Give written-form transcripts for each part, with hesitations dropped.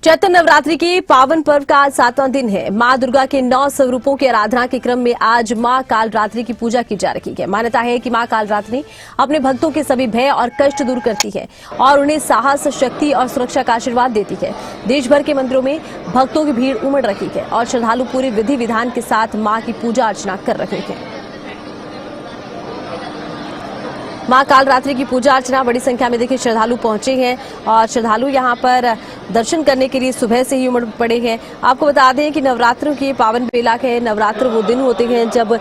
चैत्र नवरात्रि के पावन पर्व का आज 7वां दिन है। मां दुर्गा के 9 स्वरूपों की आराधना के क्रम में आज मां कालरात्रि की पूजा की जा रही है। मान्यता है कि मां कालरात्रि अपने भक्तों के सभी भय और कष्ट दूर करती है और उन्हें साहस, शक्ति और सुरक्षा का आशीर्वाद देती है। देश भर के मंदिरों में भक्तों की भीड़ उमड़ रही है और श्रद्धालु पूरे विधि विधान के साथ मां की पूजा अर्चना कर रहे हैं। मां कालरात्रि की पूजा अर्चना बड़ी संख्या में देखिए श्रद्धालु पहुंचे हैं और श्रद्धालु यहां पर दर्शन करने के लिए सुबह से ही उमड़ पड़े हैं। आपको बता दें कि नवरात्रों की पावन बेला है। नवरात्र वो दिन होते हैं जब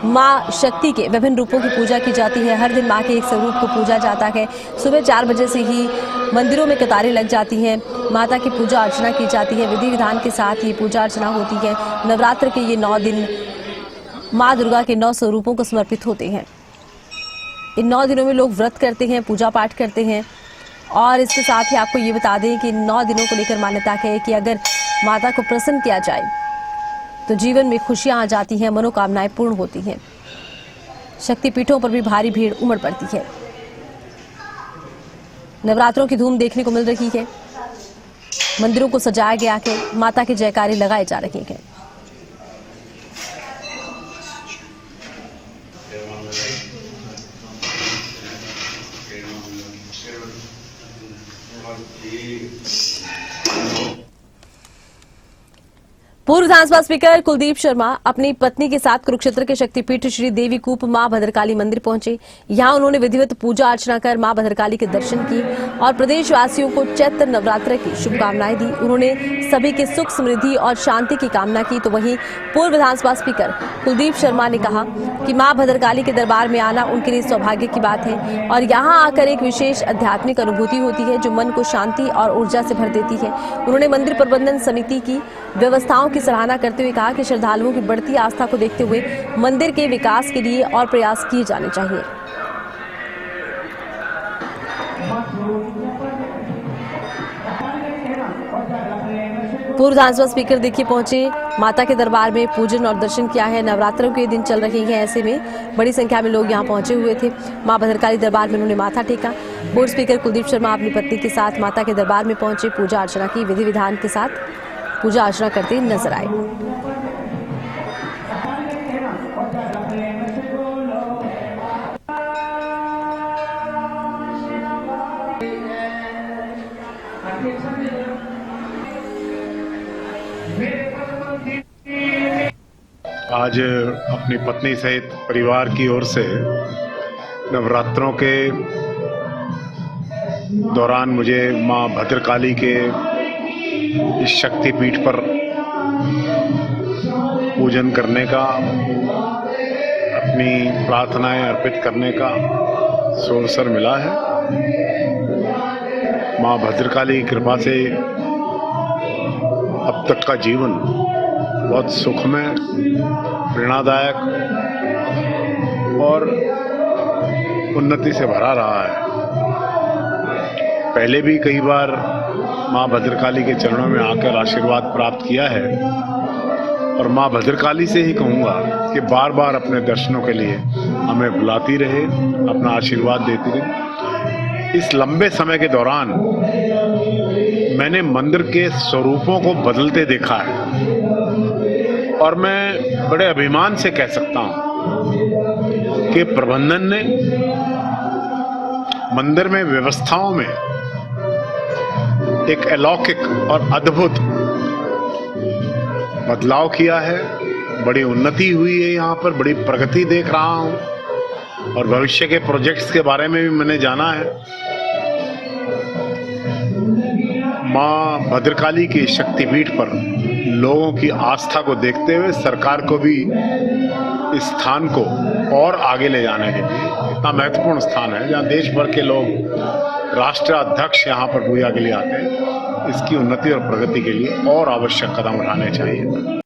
मां शक्ति के विभिन्न रूपों की पूजा की जाती है। हर दिन मां के एक स्वरूप को पूजा जाता है। सुबह 4 बजे से ही मंदिरों में कतारें लग जाती हैं, माता की पूजा अर्चना की जाती है। विधि विधान के साथ ये पूजा अर्चना होती है। नवरात्र के ये 9 दिन मां दुर्गा के 9 स्वरूपों को समर्पित होते हैं। इन 9 दिनों में लोग व्रत करते हैं, पूजा पाठ करते हैं और इसके साथ ही आपको ये बता दें कि 9 दिनों को लेकर मान्यता है कि अगर माता को प्रसन्न किया जाए तो जीवन में खुशियां आ जाती हैं, मनोकामनाएं पूर्ण होती हैं। शक्तिपीठों पर भी भारी भीड़ उमड़ पड़ती है। नवरात्रों की धूम देखने को मिल रही है। मंदिरों को सजाया गया है, माता के जयकारे लगाए जा रहे हैं। पूर्व विधानसभा स्पीकर कुलदीप शर्मा अपनी पत्नी के साथ कुरुक्षेत्र के शक्तिपीठ श्री देवी कूप मां भद्रकाली मंदिर पहुंचे। यहां उन्होंने विधिवत पूजा अर्चना कर मां भद्रकाली के दर्शन की और प्रदेशवासियों को चैत्र नवरात्र की शुभकामनाएं दी। उन्होंने सभी के सुख, समृद्धि और शांति की कामना की। तो वहीं पूर्व विधानसभा स्पीकर कुलदीप शर्मा ने कहा कि मां भद्रकाली के दरबार में आना उनके लिए सौभाग्य की बात है और यहां आकर एक विशेष आध्यात्मिक अनुभूति होती है जो मन को शांति और ऊर्जा से भर देती है। उन्होंने मंदिर प्रबंधन समिति की व्यवस्थाओं की सराहना करते हुए कहा कि श्रद्धालुओं की बढ़ती आस्था को देखते हुए मंदिर के विकास के लिए और प्रयास किए जाने चाहिए। पूर्व विधानसभा स्पीकर देखिए पहुंचे, माता के दरबार में पूजन और दर्शन किया है। नवरात्रों के दिन चल रहे हैं, ऐसे में बड़ी संख्या में लोग यहां पहुंचे हुए थे। मां भद्रकाली दरबार में उन्होंने माथा टेका। पूर्व स्पीकर कुलदीप शर्मा अपनी पत्नी के साथ माता के दरबार में पहुंचे, पूजा अर्चना की। विधि विधान के साथ पूजा अर्चना करते नजर आए। आज अपनी पत्नी सहित परिवार की ओर से नवरात्रों के दौरान मुझे मां भद्रकाली के इस शक्तिपीठ पर पूजन करने का, अपनी प्रार्थनाएं अर्पित करने का अवसर मिला है। मां भद्रकाली की कृपा से अब तक का जीवन बहुत सुखमय, प्रेरणादायक और उन्नति से भरा रहा है। पहले भी कई बार मां भद्रकाली के चरणों में आकर आशीर्वाद प्राप्त किया है और मां भद्रकाली से ही कहूँगा कि बार बार अपने दर्शनों के लिए हमें बुलाती रहे, अपना आशीर्वाद देती रहे। इस लंबे समय के दौरान मैंने मंदिर के स्वरूपों को बदलते देखा है और मैं बड़े अभिमान से कह सकता हूँ कि प्रबंधन ने मंदिर में व्यवस्थाओं में एक अलौकिक और अद्भुत बदलाव किया है। बड़ी उन्नति हुई है, यहाँ पर बड़ी प्रगति देख रहा हूँ और भविष्य के प्रोजेक्ट्स के बारे में भी मैंने जाना है। मां भद्रकाली के शक्तिपीठ पर लोगों की आस्था को देखते हुए सरकार को भी इस स्थान को और आगे ले जाने के लिए, इतना महत्वपूर्ण स्थान है जहाँ देश भर के लोग, राष्ट्र अध्यक्ष यहाँ पर पूजा के लिए आते हैं, इसकी उन्नति और प्रगति के लिए और आवश्यक कदम उठाने चाहिए।